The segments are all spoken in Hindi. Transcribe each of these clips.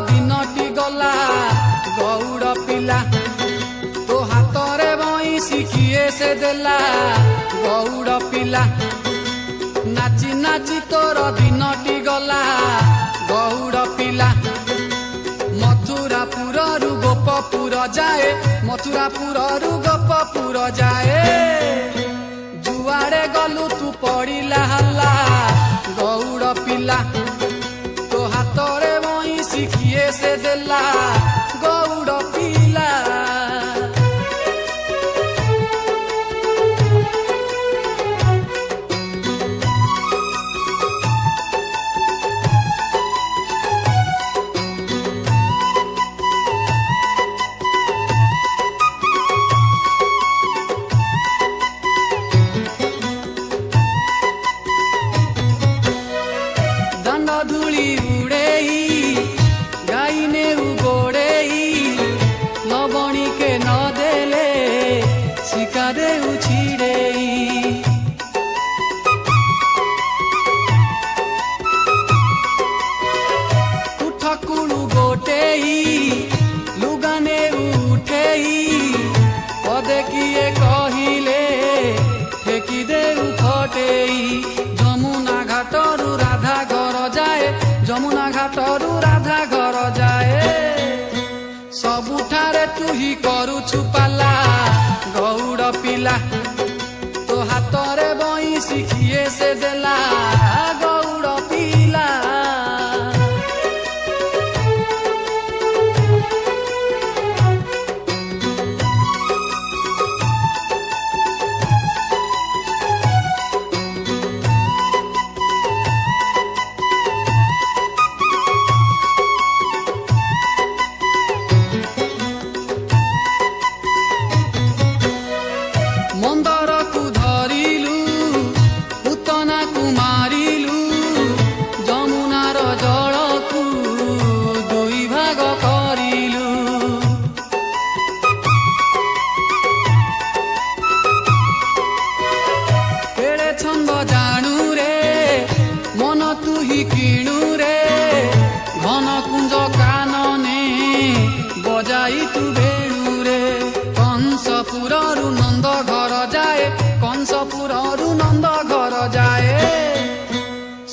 दिनटी गला गौड़ पिला तो हाथरे बईसी किए से देला गौड़ पिला नाची नाची तोर दिनटी गला गौड़ पिला मथुरापुरु गोपपुर जाए मथुरापुरु गोपपुर जाए जुआड़े गलु तू पड़िला हल्ला गौड़ पिला तो हाथरे बईसी किए से देला गौड़ पिला धूली उड़ेई गाईने उगोड़ेई लवणी के न देले शिकारे उछिड़ेई उठकुलु गोटेई लुगाने उठेई पदे किए कहिले फेकी दे उठटेई जमुना घाटरू राधा घर जाए जमुना घाटरू राधा घर जाए सबुठारे तू ही करुछु पाला गौड़ पिला तो हाथरे बईसी किए से देला गौड़ पिला मंदर को धरिलु पूतना को मारिलु जमुनार जल को दुई भाग करिलु केड़े छंद जानू रे मन तू ही किणु रे घन कुंज कानने बजाई तू बेणु रे कंसपुरु नंद घर जाए कंसपुरु नंद घर जाए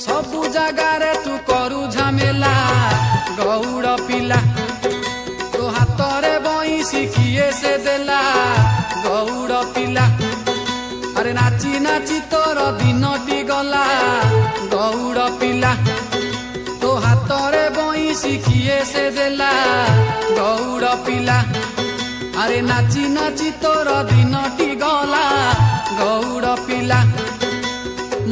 सबु जगारे तू करू झमेला गौड़ पिला तो हाथरे बईसी किए से देला गौड़ पिला अरे नाची नाची तोर दिनटी गला गौड़ पिला तो हाथरे बईसी किए से देला गौड़ पिला अरे नाची नाची तोर दिनटी गला गौड़ पिला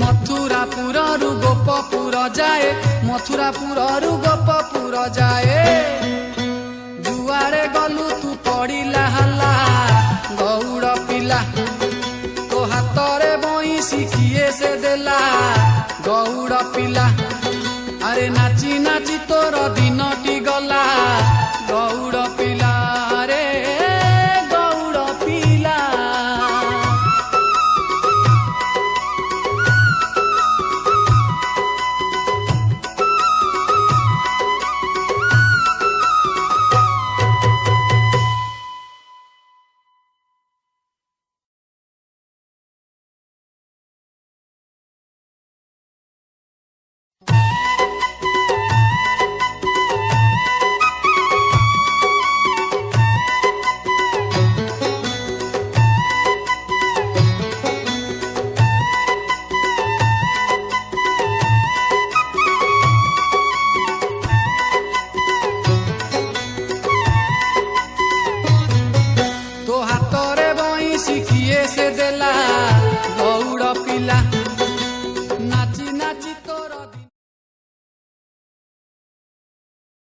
मथुरापुरु गोपपुर जाए मथुरापुरु गोपपुर जाए।